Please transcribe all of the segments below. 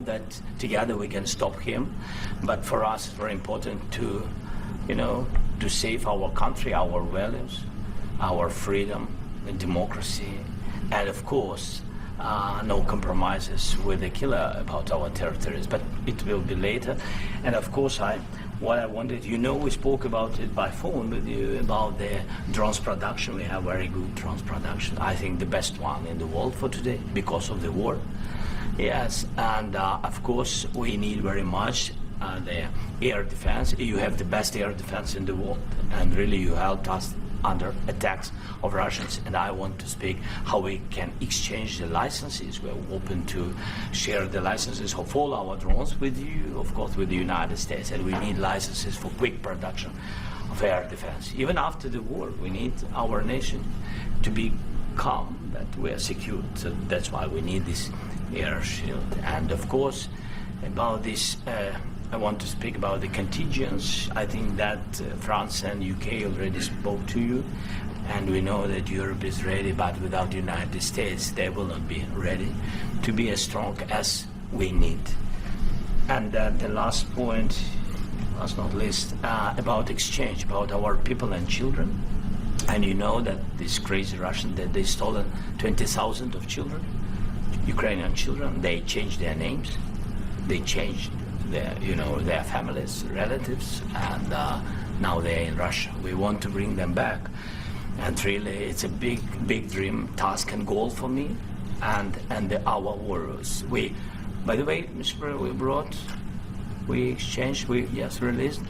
that together we can stop him. But for us, it's very important to, to save our country, our values, our freedom, and democracy, and of course, no compromises with the killer about our territories. But it will be later. And of course, what I wanted, we spoke about it by phone with you about the drones production. We have very good drones production. I think the best one in the world for today because of the war. Yes, and of course we need very much the air defense. You have the best air defense in the world, and really you helped us under attacks of Russians. And I want to speak how we can exchange the licenses. We're open to share the licenses of all our drones with you, of course, with the United States. And we need licenses for quick production of air defense. Even after the war, we need our nation to be calm, that we are secure. So that's why we need this air shield. And of course, about this, I want to speak about the contingents. I think that France and UK already spoke to you, and we know that Europe is ready, but without the United States, they will not be ready to be as strong as we need. And the last point, last not least, about exchange, about our people and children. And you know that this crazy Russian, that they stolen 20,000 of children, Ukrainian children. They changed their names, they changed their families, relatives, and now they're in Russia. We want to bring them back, and really it's a big dream, task and goal for me and our warriors. By the way, Mr. President, we released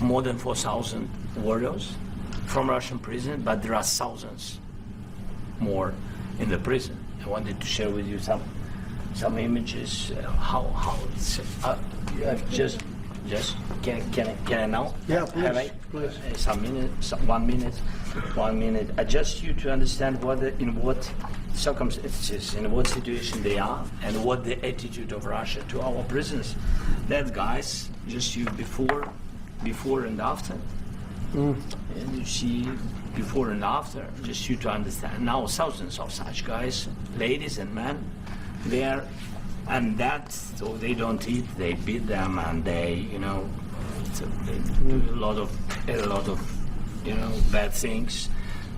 more than 4,000 warriors from Russian prison, but there are thousands more in the prison. I wanted to share with you some images, how it's just can I now? Yeah, please. One minute. Just you to understand in what circumstances, in what situation they are, and what the attitude of Russia to our prisoners. That guys, just you before and after. And you see before and after, just you to understand. Now thousands of such guys, ladies and men, there, and so they don't eat, they beat them, and they do a lot of bad things.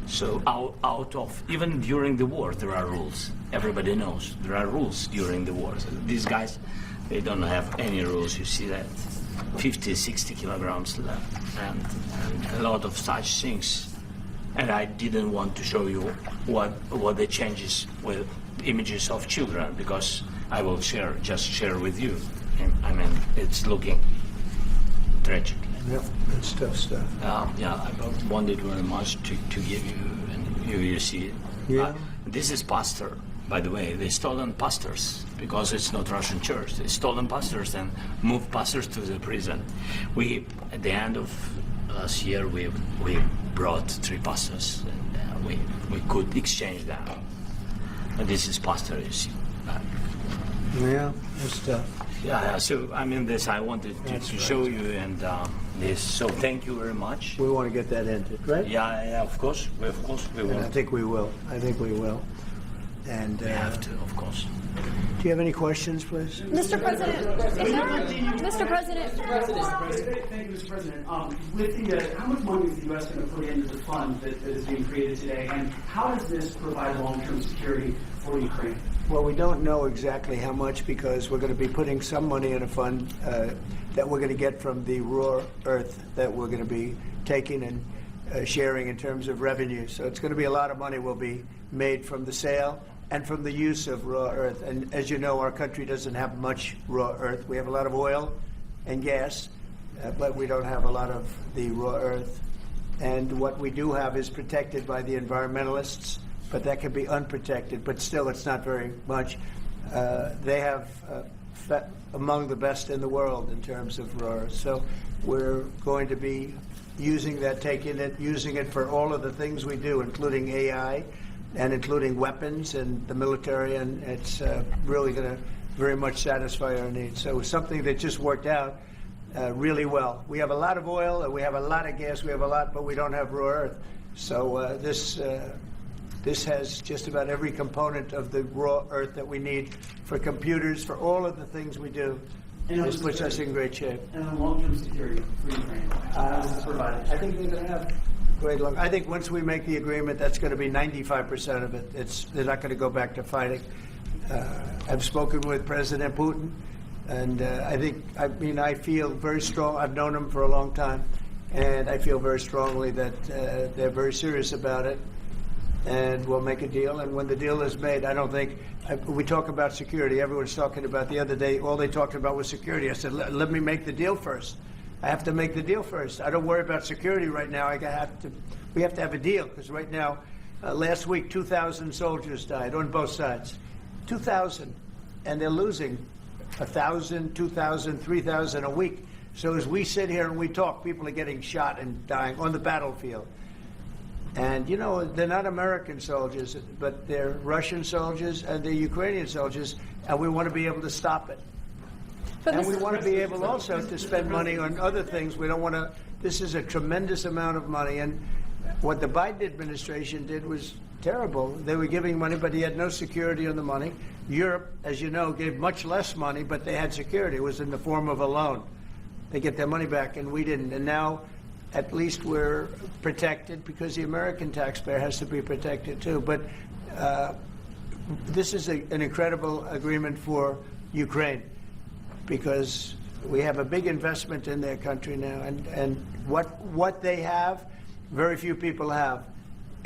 So out of, even during the war, there are rules. Everybody knows there are rules during the war. So these guys, they don't have any rules. You see that 50, 60 kilograms left, and a lot of such things. And I didn't want to show you what the changes with images of children, because I will share with you. And, I mean, it's looking tragic. Yeah, it's tough stuff. I wanted very much to give you, and you see it. Yeah. This is pastor, by the way. They stolen pastors because it's not Russian church. They stolen pastors and moved pastors to the prison. At the end of last year, we brought 3 pastors, and we could exchange them. And this is pastor, you see. Yeah, it's tough. Yeah. So I mean, this I wanted to show you, and this. So thank you very much. We want to get that ended, right? Yeah. Of course, we will. And I think we will. And we have to, of course. Do you have any questions, please? Mr. President, Mr. President. Thank you, Mr. President. How much money is the U.S. going to put into the fund that is being created today, and how does this provide long-term security for Ukraine? Well, we don't know exactly how much, because we're going to be putting some money in a fund that we're going to get from the raw earth that we're going to be taking and sharing in terms of revenue. So it's going to be a lot of money will be made from the sale and from the use of raw earth. And as you know, our country doesn't have much raw earth. We have a lot of oil and gas, but we don't have a lot of the raw earth. And what we do have is protected by the environmentalists, but that can be unprotected. But still, it's not very much. They have among the best in the world in terms of raw earth. So we're going to be using that, using it for all of the things we do, including AI, and including weapons and the military, and it's really going to very much satisfy our needs. So it's something that just worked out really well. We have a lot of oil, and we have a lot of gas, we have a lot, but we don't have raw earth. So this This has just about every component of the raw earth that we need for computers, for all of the things we do. This puts us in great shape. And on long-term security for Ukraine, how is this provided? I think they're going to have great luck. I think once we make the agreement, that's going to be 95% of it. They're not going to go back to fighting. I've spoken with President Putin, and I feel very strong. I've known him for a long time, and I feel very strongly that they're very serious about it, and we'll make a deal. And when the deal is made, I don't think we talk about security. Everyone's talking about the other day. All they talked about was security. I said, let me make the deal first. I have to make the deal first. I don't worry about security right now. We have to have a deal, because right now, last week, 2,000 soldiers died on both sides. 2,000, and they're losing 1,000, 2,000, 3,000 a week. So as we sit here and we talk, people are getting shot and dying on the battlefield. And, you know, they're not American soldiers, but they're Russian soldiers and they're Ukrainian soldiers, and we want to be able to stop it. But And we want to be able also to spend money on other things. We don't want to, this is a tremendous amount of money, and what the Biden administration did was terrible. They were giving money, but he had no security on the money. Europe, as you know, gave much less money, but they had security. It was in the form of a loan. They get their money back, and we didn't. And now, at least we're protected, because the American taxpayer has to be protected too. But this is an incredible agreement for Ukraine, because we have a big investment in their country now, and what they have, very few people have.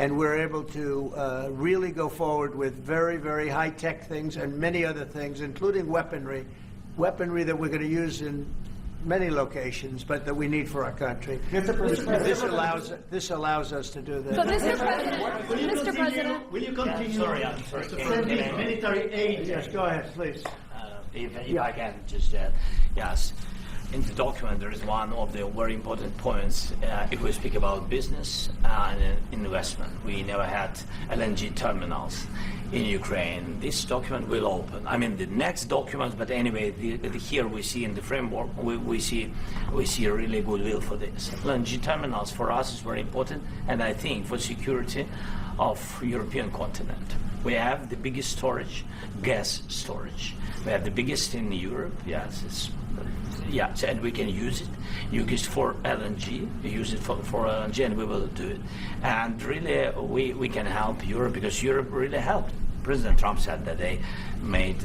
And we're able to really go forward with very, very high-tech things and many other things, including weaponry that we're going to use in many locations, but that we need for our country. This allows us to do that. But Mr. President, Will you continue? Sorry, I'm sorry. Sending military aid? Yes, go ahead, please. If I can just yes. In the document, there is one of the very important points. If we speak about business and investment, we never had LNG terminals in Ukraine. This document will open. I mean, the next document, but anyway, here we see in the framework, we see a really goodwill for this. LNG terminals for us is very important, and I think for security of European continent. We have the biggest storage, gas storage. We have the biggest in Europe. Yes, and we can use it. Use it for LNG. Use it for LNG, and we will do it. And really, we can help Europe, because Europe really helped. President Trump said that they made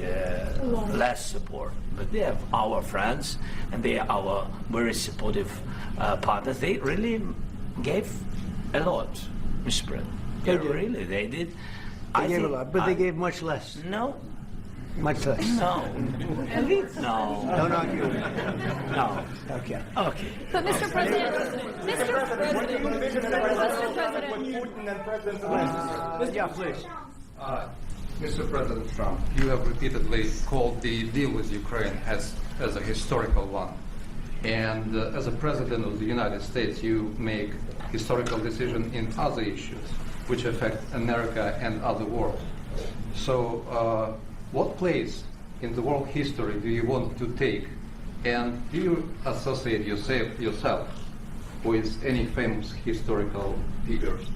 less support, but they have our friends, and they are our very supportive partners. They really gave a lot, Mr. President. They did. Really, they did. They gave a lot, but they gave much less. No. Much less. No. No. Don't argue. No. Okay. Okay. but Mr. President, Yeah, please. Mr. President Trump, you have repeatedly called the deal with Ukraine as a historical one. And as a President of the United States, you make historical decisions in other issues which affect America and other world. So what place in the world history do you want to take? And do you associate yourself with any famous historical figures?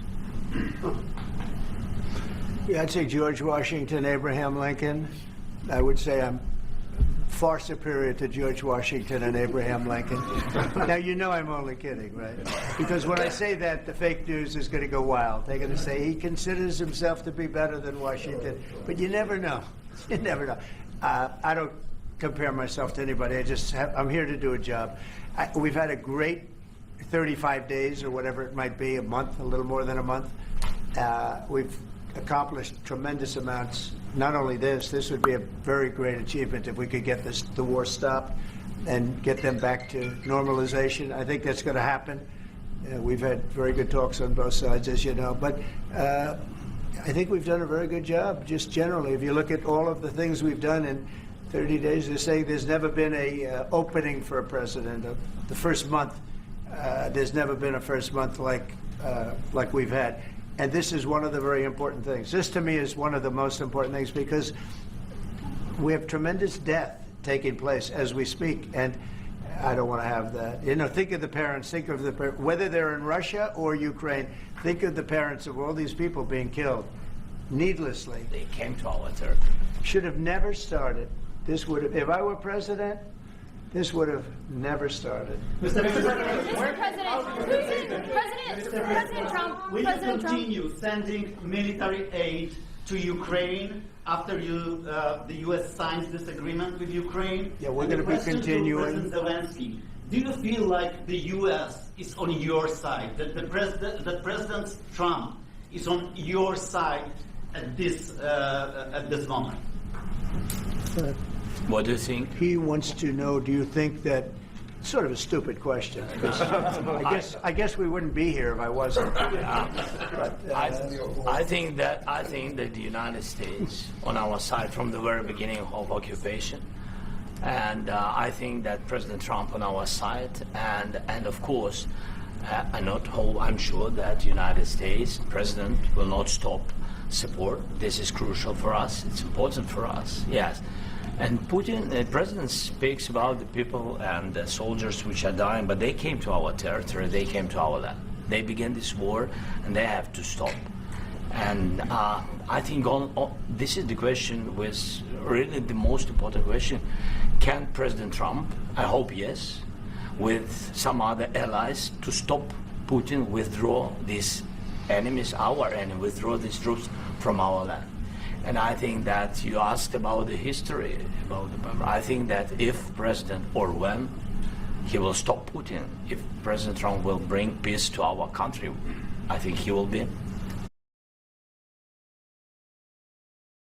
Yeah, I'd say George Washington, Abraham Lincoln. I would say I'm far superior to George Washington and Abraham Lincoln. Now, you know I'm only kidding, right? Because when I say that, the fake news is going to go wild. They're going to say he considers himself to be better than Washington. But you never know. You never know. I don't compare myself to anybody. I'm here to do a job. We've had a great 35 days or whatever it might be, a month, a little more than a month. We've accomplished tremendous amounts. Not only this would be a very great achievement if we could get the war stopped and get them back to normalization. I think that's going to happen. We've had very good talks on both sides, as you know. But I think we've done a very good job, just generally. If you look at all of the things we've done in 30 days, they're saying there's never been a opening for a president. The first month, there's never been a first month like we've had. And this is one of the very important things. This, to me, is one of the most important things, because we have tremendous death taking place as we speak, and I don't want to have that. You know, think of the parents, whether they're in Russia or Ukraine, think of the parents of all these people being killed. needlessly. They came to our territory. Should have never started. This would have, if I were president, this would have never started. Mr. President Trump, will you President Trump. continue sending military aid to Ukraine after the U.S. signs this agreement with Ukraine? Yeah, we're And the gonna be question to continuing. President Zelenskyy, do you feel like the U.S. is on your side, that President Trump is on your side at this moment? What do you think? He wants to know, do you think that, sort of a stupid question, because I guess we wouldn't be here if I wasn't. But, I think that the United States on our side from the very beginning of occupation, and I think that President Trump on our side, and of course, I'm sure that the United States President will not stop support. This is crucial for us. It's important for us. Yes. And Putin, the president speaks about the people and the soldiers which are dying, but they came to our territory, they came to our land. They began this war, and they have to stop. And I think this is the question, was really the most important question. Can President Trump, I hope yes, with some other allies, to stop Putin, withdraw these enemies, our enemy, withdraw these troops from our land? And I think that you asked about the history, I think that if President, or when, he will stop Putin, if President Trump will bring peace to our country, I think he will be.